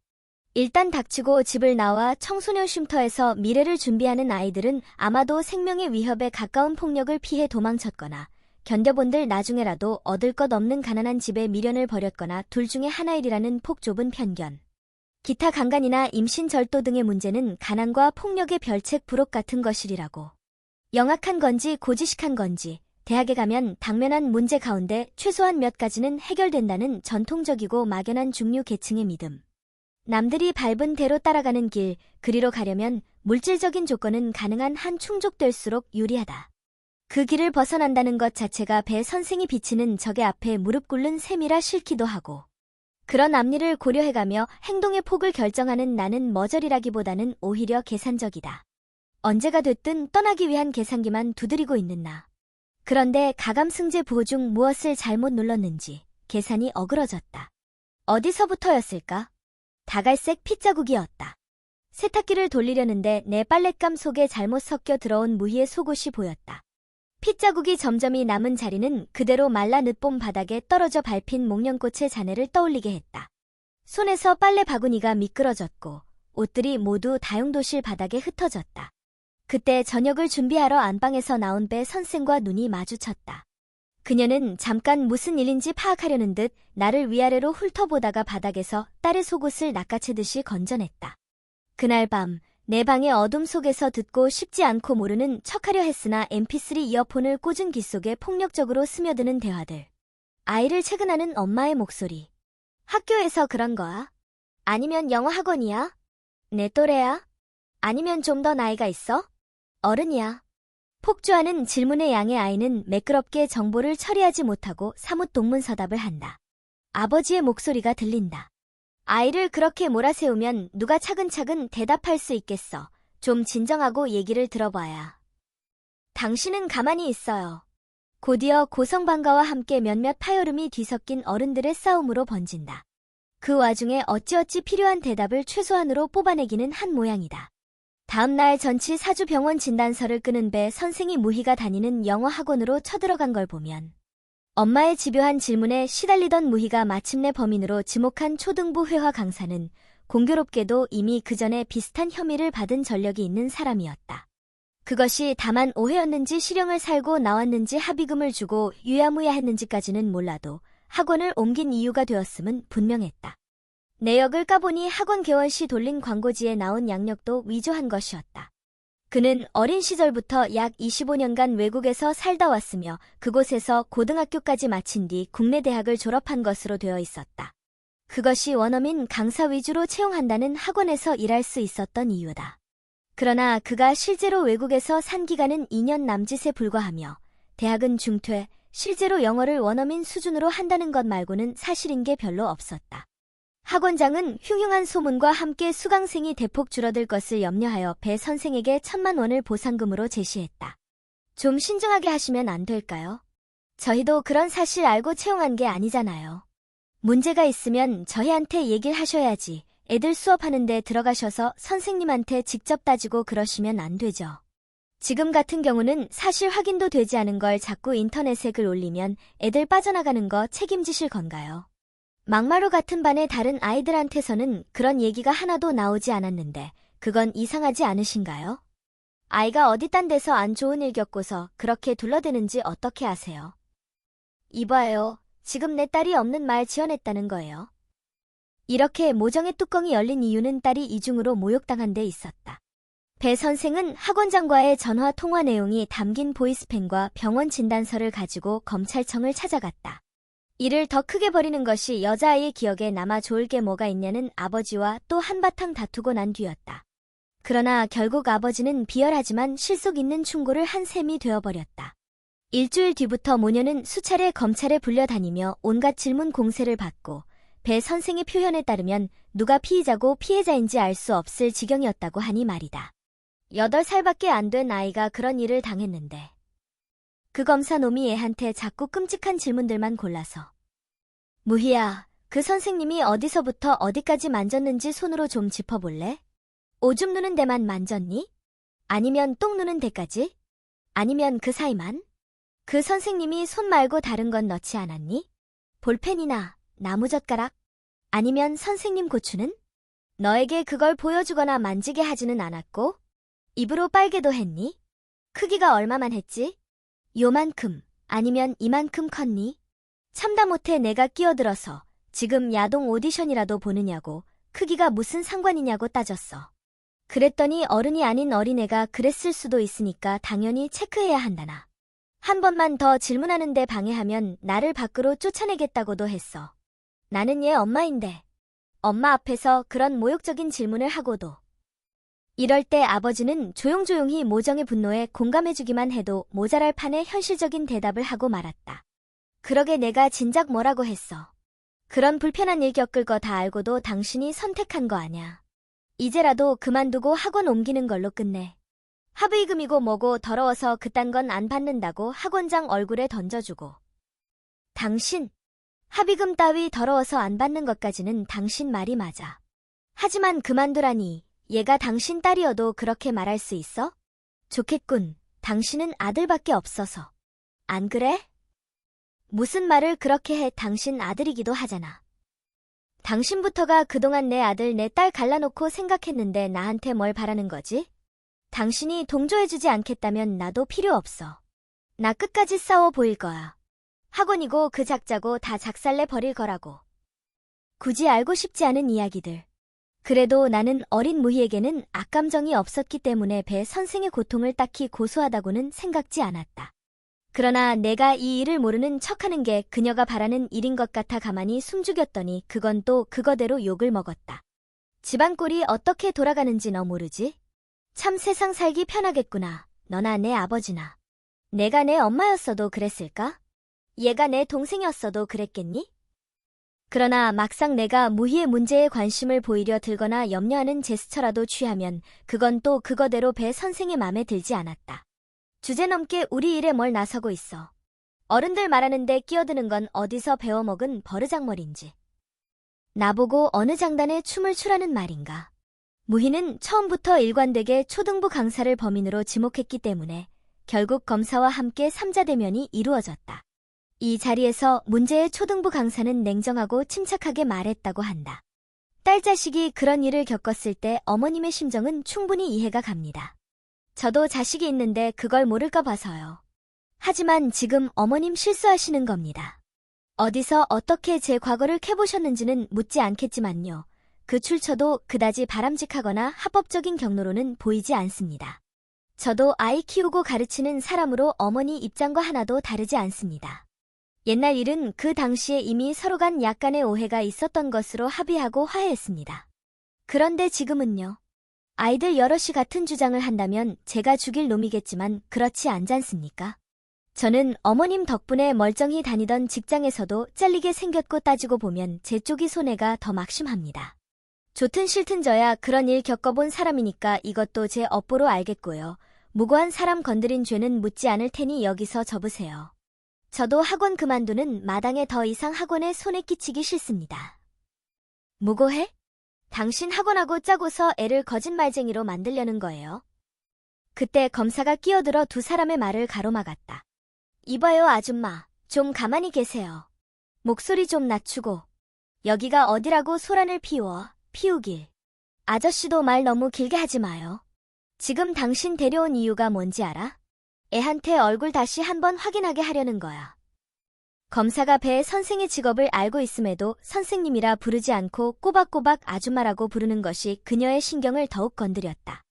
일단 닥치고 집을 나와 청소년 쉼터에서 미래를 준비하는 아이들은 아마도 생명의 위협에 가까운 폭력을 피해 도망쳤거나 견뎌본들 나중에라도 얻을 것 없는 가난한 집에 미련을 버렸거나 둘 중에 하나이라는 폭 좁은 편견. 기타 강간이나 임신 절도 등의 문제는 가난과 폭력의 별책 부록 같은 것이라고. 영악한 건지 고지식한 건지 대학에 가면 당면한 문제 가운데 최소한 몇 가지는 해결된다는 전통적이고 막연한 중류 계층의 믿음. 남들이 밟은 대로 따라가는 길, 그리로 가려면 물질적인 조건은 가능한 한 충족될수록 유리하다. 그 길을 벗어난다는 것 자체가 배 선생이 비치는 적의 앞에 무릎 꿇는 셈이라 싫기도 하고. 그런 앞일을 고려해가며 행동의 폭을 결정하는 나는 머저리라기보다는 오히려 계산적이다. 언제가 됐든 떠나기 위한 계산기만 두드리고 있는 나. 그런데 가감승제 부호 중 무엇을 잘못 눌렀는지 계산이 어그러졌다. 어디서부터였을까? 다갈색 핏자국이었다. 세탁기를 돌리려는데 내 빨랫감 속에 잘못 섞여 들어온 무희의 속옷이 보였다. 핏자국이 점점이 남은 자리는 그대로 말라 늦봄 바닥에 떨어져 밟힌 목련꽃의 잔해를 떠올리게 했다. 손에서 빨래 바구니가 미끄러졌고 옷들이 모두 다용도실 바닥에 흩어졌다. 그때 저녁을 준비하러 안방에서 나온 배 선생과 눈이 마주쳤다. 그녀는 잠깐 무슨 일인지 파악하려는 듯 나를 위아래로 훑어보다가 바닥에서 딸의 속옷을 낚아채듯이 건져냈다. 그날 밤 내 방의 어둠 속에서 듣고 싶지 않고 모르는 척하려 했으나 mp3 이어폰을 꽂은 귀 속에 폭력적으로 스며드는 대화들. 아이를 체근하는 엄마의 목소리. 학교에서 그런 거야? 아니면 영어 학원이야? 내 또래야? 아니면 좀 더 나이가 있어? 어른이야. 폭주하는 질문의 양의 아이는 매끄럽게 정보를 처리하지 못하고 사뭇 동문서답을 한다. 아버지의 목소리가 들린다. 아이를 그렇게 몰아세우면 누가 차근차근 대답할 수 있겠어. 좀 진정하고 얘기를 들어봐야. 당신은 가만히 있어요. 곧이어 고성방가와 함께 몇몇 파열음이 뒤섞인 어른들의 싸움으로 번진다. 그 와중에 어찌어찌 필요한 대답을 최소한으로 뽑아내기는 한 모양이다. 다음 날 전치 사주병원 진단서를 끄는 배 선생이 무희가 다니는 영어 학원으로 쳐들어간 걸 보면 엄마의 집요한 질문에 시달리던 무희가 마침내 범인으로 지목한 초등부 회화 강사는 공교롭게도 이미 그전에 비슷한 혐의를 받은 전력이 있는 사람이었다. 그것이 다만 오해였는지 실형을 살고 나왔는지 합의금을 주고 유야무야했는지까지는 몰라도 학원을 옮긴 이유가 되었음은 분명했다. 내역을 까보니 학원 개원 시 돌린 광고지에 나온 양력도 위조한 것이었다. 그는 어린 시절부터 약 25년간 외국에서 살다 왔으며 그곳에서 고등학교까지 마친 뒤 국내 대학을 졸업한 것으로 되어 있었다. 그것이 원어민 강사 위주로 채용한다는 학원에서 일할 수 있었던 이유다. 그러나 그가 실제로 외국에서 산 기간은 2년 남짓에 불과하며 대학은 중퇴, 실제로 영어를 원어민 수준으로 한다는 것 말고는 사실인 게 별로 없었다. 학원장은 흉흉한 소문과 함께 수강생이 대폭 줄어들 것을 염려하여 배 선생에게 1,000만 원을 보상금으로 제시했다. 좀 신중하게 하시면 안 될까요? 저희도 그런 사실 알고 채용한 게 아니잖아요. 문제가 있으면 저희한테 얘기를 하셔야지. 애들 수업하는데 들어가셔서 선생님한테 직접 따지고 그러시면 안 되죠. 지금 같은 경우는 사실 확인도 되지 않은 걸 자꾸 인터넷에 글 올리면 애들 빠져나가는 거 책임지실 건가요? 막마루 같은 반의 다른 아이들한테서는 그런 얘기가 하나도 나오지 않았는데 그건 이상하지 않으신가요? 아이가 어디 딴 데서 안 좋은 일 겪고서 그렇게 둘러대는지 어떻게 아세요? 이봐요. 지금 내 딸이 없는 말 지어냈다는 거예요. 이렇게 모정의 뚜껑이 열린 이유는 딸이 이중으로 모욕당한 데 있었다. 배 선생은 학원장과의 전화 통화 내용이 담긴 보이스펜과 병원 진단서를 가지고 검찰청을 찾아갔다. 이를 더 크게 벌이는 것이 여자아이의 기억에 남아 좋을 게 뭐가 있냐는 아버지와 또 한바탕 다투고 난 뒤였다. 그러나 결국 아버지는 비열하지만 실속 있는 충고를 한 셈이 되어버렸다. 일주일 뒤부터 모녀는 수차례 검찰에 불려다니며 온갖 질문 공세를 받고 배 선생의 표현에 따르면 누가 피의자고 피해자인지 알 수 없을 지경이었다고 하니 말이다. 8살밖에 안 된 아이가 그런 일을 당했는데 그 검사 놈이 애한테 자꾸 끔찍한 질문들만 골라서. 무희야, 그 선생님이 어디서부터 어디까지 만졌는지 손으로 좀 짚어볼래? 오줌 누는 데만 만졌니? 아니면 똥 누는 데까지? 아니면 그 사이만? 그 선생님이 손 말고 다른 건 넣지 않았니? 볼펜이나 나무젓가락? 아니면 선생님 고추는? 너에게 그걸 보여주거나 만지게 하지는 않았고? 입으로 빨게도 했니? 크기가 얼마만 했지? 요만큼, 아니면 이만큼 컸니? 참다 못해 내가 끼어들어서 지금 야동 오디션이라도 보느냐고, 크기가 무슨 상관이냐고 따졌어. 그랬더니 어른이 아닌 어린애가 그랬을 수도 있으니까 당연히 체크해야 한다나. 한 번만 더 질문하는데 방해하면 나를 밖으로 쫓아내겠다고도 했어. 나는 얘 엄마인데. 엄마 앞에서 그런 모욕적인 질문을 하고도. 이럴 때 아버지는 조용조용히 모정의 분노에 공감해주기만 해도 모자랄 판에 현실적인 대답을 하고 말았다. 그러게 내가 진작 뭐라고 했어. 그런 불편한 일 겪을 거 다 알고도 당신이 선택한 거 아냐. 이제라도 그만두고 학원 옮기는 걸로 끝내. 합의금이고 뭐고 더러워서 그딴 건 안 받는다고 학원장 얼굴에 던져주고. 당신, 합의금 따위 더러워서 안 받는 것까지는 당신 말이 맞아. 하지만 그만두라니, 얘가 당신 딸이어도 그렇게 말할 수 있어? 좋겠군, 당신은 아들밖에 없어서. 안 그래? 무슨 말을 그렇게 해, 당신 아들이기도 하잖아. 당신부터가 그동안 내 아들 내 딸 갈라놓고 생각했는데 나한테 뭘 바라는 거지? 당신이 동조해주지 않겠다면 나도 필요 없어. 나 끝까지 싸워 보일 거야. 학원이고 그 작자고 다 작살내 버릴 거라고. 굳이 알고 싶지 않은 이야기들. 그래도 나는 어린 무희에게는 악감정이 없었기 때문에 배 선생의 고통을 딱히 고소하다고는 생각지 않았다. 그러나 내가 이 일을 모르는 척하는 게 그녀가 바라는 일인 것 같아 가만히 숨죽였더니 그건 또 그거대로 욕을 먹었다. 집안 꼴이 어떻게 돌아가는지 너 모르지? 참 세상 살기 편하겠구나. 너나 내 아버지나. 내가 내 엄마였어도 그랬을까? 얘가 내 동생이었어도 그랬겠니? 그러나 막상 내가 무희의 문제에 관심을 보이려 들거나 염려하는 제스처라도 취하면 그건 또 그거대로 배 선생의 맘에 들지 않았다. 주제넘게 우리 일에 뭘 나서고 있어. 어른들 말하는데 끼어드는 건 어디서 배워먹은 버르장머리인지. 나보고 어느 장단에 춤을 추라는 말인가. 무희는 처음부터 일관되게 초등부 강사를 범인으로 지목했기 때문에 결국 검사와 함께 삼자대면이 이루어졌다. 이 자리에서 문제의 초등부 강사는 냉정하고 침착하게 말했다고 한다. 딸 자식이 그런 일을 겪었을 때 어머님의 심정은 충분히 이해가 갑니다. 저도 자식이 있는데 그걸 모를까 봐서요. 하지만 지금 어머님 실수하시는 겁니다. 어디서 어떻게 제 과거를 캐보셨는지는 묻지 않겠지만요. 그 출처도 그다지 바람직하거나 합법적인 경로로는 보이지 않습니다. 저도 아이 키우고 가르치는 사람으로 어머니 입장과 하나도 다르지 않습니다. 옛날 일은 그 당시에 이미 서로 간 약간의 오해가 있었던 것으로 합의하고 화해했습니다. 그런데 지금은요. 아이들 여럿이 같은 주장을 한다면 제가 죽일 놈이겠지만 그렇지 않잖습니까? 저는 어머님 덕분에 멀쩡히 다니던 직장에서도 잘리게 생겼고 따지고 보면 제 쪽이 손해가 더 막심합니다. 좋든 싫든 저야 그런 일 겪어본 사람이니까 이것도 제 업보로 알겠고요. 무고한 사람 건드린 죄는 묻지 않을 테니 여기서 접으세요. 저도 학원 그만두는 마당에 더 이상 학원에 손에 끼치기 싫습니다. 무고해? 당신 학원하고 짜고서 애를 거짓말쟁이로 만들려는 거예요. 그때 검사가 끼어들어 두 사람의 말을 가로막았다. 이봐요 아줌마, 좀 가만히 계세요. 목소리 좀 낮추고. 여기가 어디라고 소란을 피우길. 아저씨도 말 너무 길게 하지 마요. 지금 당신 데려온 이유가 뭔지 알아? 애한테 얼굴 다시 한번 확인하게 하려는 거야. 검사가 배 선생의 직업을 알고 있음에도 선생님이라 부르지 않고 꼬박꼬박 아줌마라고 부르는 것이 그녀의 신경을 더욱 건드렸다.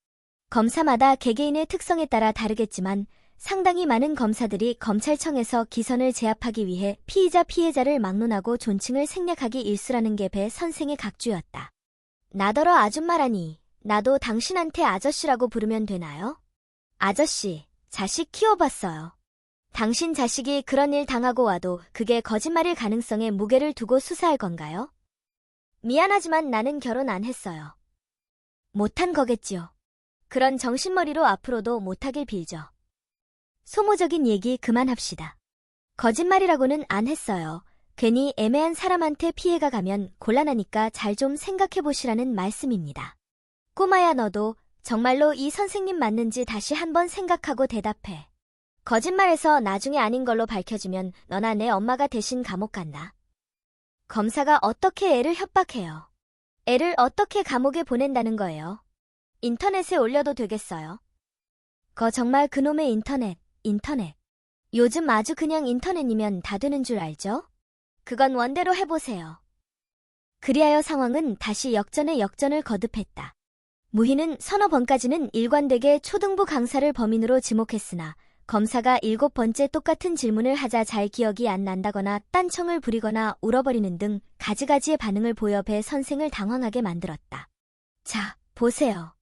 검사마다 개개인의 특성에 따라 다르겠지만 상당히 많은 검사들이 검찰청에서 기선을 제압하기 위해 피해자를 막론하고 존칭을 생략하기 일쑤라는 게 배 선생의 각주였다. 나더러 아줌마라니, 나도 당신한테 아저씨라고 부르면 되나요? 아저씨, 자식 키워봤어요. 당신 자식이 그런 일 당하고 와도 그게 거짓말일 가능성에 무게를 두고 수사할 건가요? 미안하지만 나는 결혼 안 했어요. 못한 거겠지요. 그런 정신머리로 앞으로도 못하길 빌죠. 소모적인 얘기 그만합시다. 거짓말이라고는 안 했어요. 괜히 애매한 사람한테 피해가 가면 곤란하니까 잘 좀 생각해보시라는 말씀입니다. 꼬마야, 너도 정말로 이 선생님 맞는지 다시 한번 생각하고 대답해. 거짓말해서 나중에 아닌 걸로 밝혀지면 너나 내 엄마가 대신 감옥 간다. 검사가 어떻게 애를 협박해요? 애를 어떻게 감옥에 보낸다는 거예요? 인터넷에 올려도 되겠어요? 정말 그놈의 인터넷. 요즘 아주 그냥 인터넷이면 다 되는 줄 알죠? 그건 원대로 해보세요. 그리하여 상황은 다시 역전에 역전을 거듭했다. 무희는 서너 번까지는 일관되게 초등부 강사를 범인으로 지목했으나 검사가 7번째 똑같은 질문을 하자 잘 기억이 안 난다거나 딴청을 부리거나 울어버리는 등 가지가지의 반응을 보여 배 선생을 당황하게 만들었다. 자, 보세요.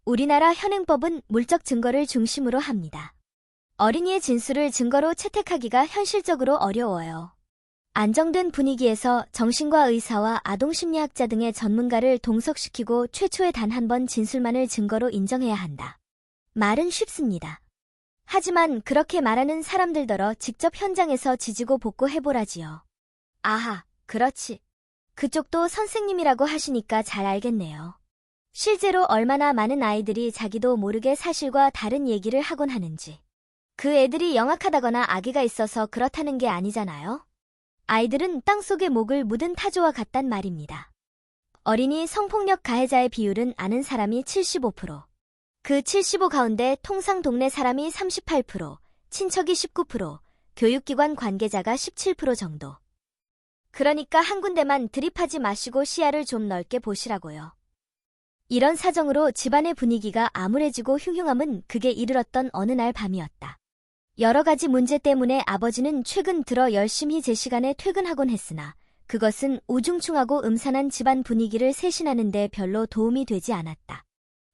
우리나라 현행법은 물적 증거를 중심으로 합니다. 어린이의 진술을 증거로 채택하기가 현실적으로 어려워요. 안정된 분위기에서 정신과 의사와 아동심리학자 등의 전문가를 동석시키고 최초에 단 한 번 진술만을 증거로 인정해야 한다. 말은 쉽습니다. 하지만 그렇게 말하는 사람들더러 직접 현장에서 지지고 볶고해보라지요. 아하, 그렇지. 그쪽도 선생님이라고 하시니까 잘 알겠네요. 실제로 얼마나 많은 아이들이 자기도 모르게 사실과 다른 얘기를 하곤 하는지. 그 애들이 영악하다거나 악의가 있어서 그렇다는 게 아니잖아요. 아이들은 땅속에 목을 묻은 타조와 같단 말입니다. 어린이 성폭력 가해자의 비율은 아는 사람이 75%. 그 75 가운데 통상 동네 사람이 38%, 친척이 19%, 교육기관 관계자가 17% 정도. 그러니까 한 군데만 드립하지 마시고 시야를 좀 넓게 보시라고요. 이런 사정으로 집안의 분위기가 암울해지고 흉흉함은 극에 이르렀던 어느 날 밤이었다. 여러 가지 문제 때문에 아버지는 최근 들어 열심히 제 시간에 퇴근하곤 했으나 그것은 우중충하고 음산한 집안 분위기를 쇄신하는 데 별로 도움이 되지 않았다.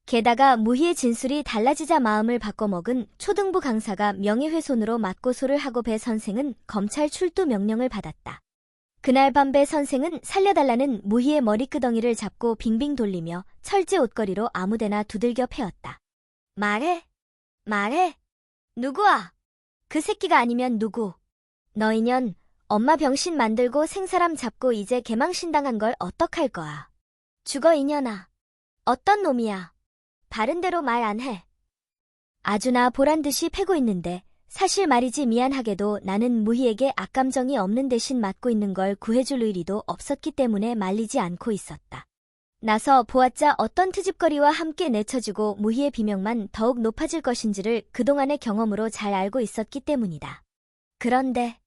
게다가 무희의 진술이 달라지자 마음을 바꿔먹은 초등부 강사가 명예훼손으로 맞고소를 하고 배 선생은 검찰 출두 명령을 받았다. 그날 밤 배 선생은 살려달라는 무희의 머리끄덩이를 잡고 빙빙 돌리며 철제 옷걸이로 아무데나 두들겨 패었다. 말해. 누구야? 그 새끼가 아니면 누구? 너 인연, 엄마 병신 만들고 생사람 잡고 이제 개망신당한 걸 어떡할 거야? 죽어 이년아. 어떤 놈이야? 바른대로 말 안 해. 아주나 보란듯이 패고 있는데 사실 말이지 미안하게도 나는 무희에게 악감정이 없는 대신 맞고 있는 걸 구해줄 의리도 없었기 때문에 말리지 않고 있었다. 나서 보았자 어떤 트집거리와 함께 내쳐지고 무희의 비명만 더욱 높아질 것인지를 그동안의 경험으로 잘 알고 있었기 때문이다. 그런데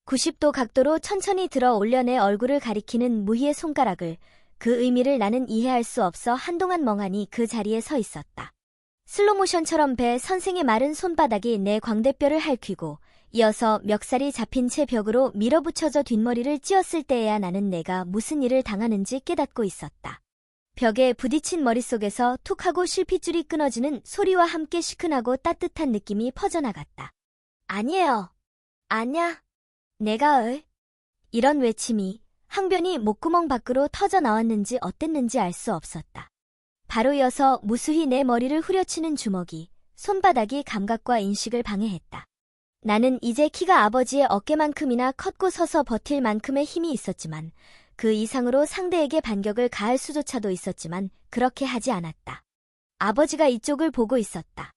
90도 각도로 천천히 들어 올려 내 얼굴을 가리키는 무희의 손가락을, 그 의미를 나는 이해할 수 없어 한동안 멍하니 그 자리에 서 있었다. 슬로모션처럼 배 선생의 마른 손바닥이 내 광대뼈를 핥히고 이어서 멱살이 잡힌 채 벽으로 밀어붙여져 뒷머리를 찧었을 때에야 나는 내가 무슨 일을 당하는지 깨닫고 있었다. 벽에 부딪힌 머릿속에서 툭 하고 실핏줄이 끊어지는 소리와 함께 시큰하고 따뜻한 느낌이 퍼져나갔다. 아니에요. 아냐. 내가 이런 외침이 항변이 목구멍 밖으로 터져 나왔는지 어땠는지 알 수 없었다. 바로 이어서 무수히 내 머리를 후려치는 주먹이, 손바닥이 감각과 인식을 방해했다. 나는 이제 키가 아버지의 어깨만큼이나 컸고 서서 버틸 만큼의 힘이 있었지만 그 이상으로 상대에게 반격을 가할 수조차도 있었지만 그렇게 하지 않았다. 아버지가 이쪽을 보고 있었다.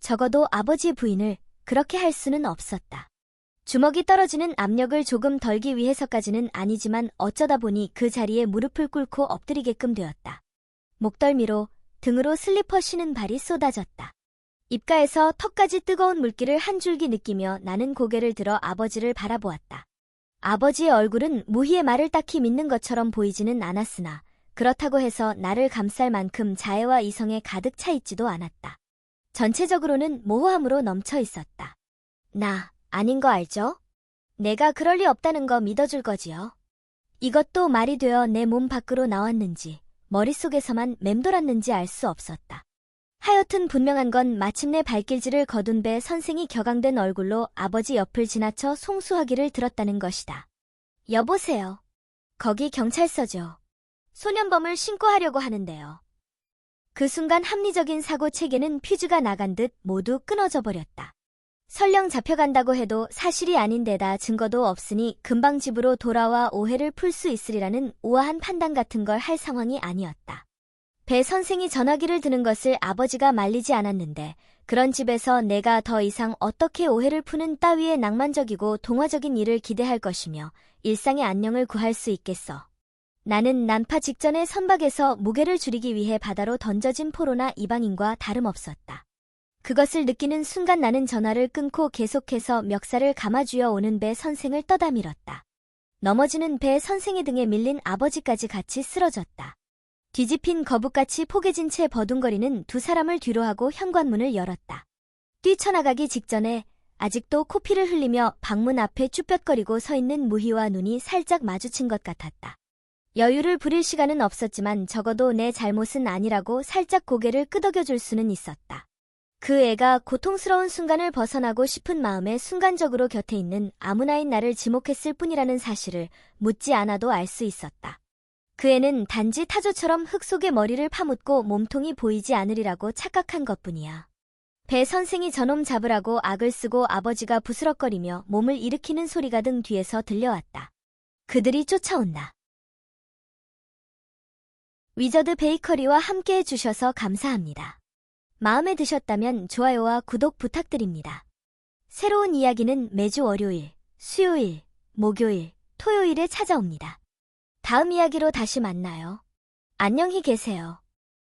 적어도 아버지의 부인을 그렇게 할 수는 없었다. 주먹이 떨어지는 압력을 조금 덜기 위해서까지는 아니지만 어쩌다 보니 그 자리에 무릎을 꿇고 엎드리게끔 되었다. 목덜미로, 등으로 슬리퍼 신은 발이 쏟아졌다. 입가에서 턱까지 뜨거운 물기를 한 줄기 느끼며 나는 고개를 들어 아버지를 바라보았다. 아버지의 얼굴은 무희의 말을 딱히 믿는 것처럼 보이지는 않았으나 그렇다고 해서 나를 감쌀 만큼 자애와 이성에 가득 차 있지도 않았다. 전체적으로는 모호함으로 넘쳐 있었다. 나 아닌 거 알죠? 내가 그럴 리 없다는 거 믿어줄 거지요. 이것도 말이 되어 내 몸 밖으로 나왔는지 머릿속에서만 맴돌았는지 알 수 없었다. 하여튼 분명한 건 마침내 발길질을 거둔 배 선생이 격앙된 얼굴로 아버지 옆을 지나쳐 송수하기를 들었다는 것이다. 여보세요. 거기 경찰서죠. 소년범을 신고하려고 하는데요. 그 순간 합리적인 사고 체계는 퓨즈가 나간 듯 모두 끊어져 버렸다. 설령 잡혀간다고 해도 사실이 아닌데다 증거도 없으니 금방 집으로 돌아와 오해를 풀 수 있으리라는 우아한 판단 같은 걸 할 상황이 아니었다. 배 선생이 전화기를 드는 것을 아버지가 말리지 않았는데 그런 집에서 내가 더 이상 어떻게 오해를 푸는 따위의 낭만적이고 동화적인 일을 기대할 것이며 일상의 안녕을 구할 수 있겠어. 나는 난파 직전의 선박에서 무게를 줄이기 위해 바다로 던져진 포로나 이방인과 다름없었다. 그것을 느끼는 순간 나는 전화를 끊고 계속해서 멱살을 감아쥐어 오는 배 선생을 떠다밀었다. 넘어지는 배 선생의 등에 밀린 아버지까지 같이 쓰러졌다. 뒤집힌 거북같이 포개진 채 버둥거리는 두 사람을 뒤로하고 현관문을 열었다. 뛰쳐나가기 직전에 아직도 코피를 흘리며 방문 앞에 쭈뼛거리고 서 있는 무희와 눈이 살짝 마주친 것 같았다. 여유를 부릴 시간은 없었지만 적어도 내 잘못은 아니라고 살짝 고개를 끄덕여줄 수는 있었다. 그 애가 고통스러운 순간을 벗어나고 싶은 마음에 순간적으로 곁에 있는 아무나인 나를 지목했을 뿐이라는 사실을 묻지 않아도 알 수 있었다. 그 애는 단지 타조처럼 흙 속에 머리를 파묻고 몸통이 보이지 않으리라고 착각한 것뿐이야. 배 선생이 저놈 잡으라고 악을 쓰고 아버지가 부스럭거리며 몸을 일으키는 소리가 등 뒤에서 들려왔다. 그들이 쫓아온다. 위저드 베이커리와 함께 해주셔서 감사합니다. 마음에 드셨다면 좋아요와 구독 부탁드립니다. 새로운 이야기는 매주 월요일, 수요일, 목요일, 토요일에 찾아옵니다. 다음 이야기로 다시 만나요. 안녕히 계세요.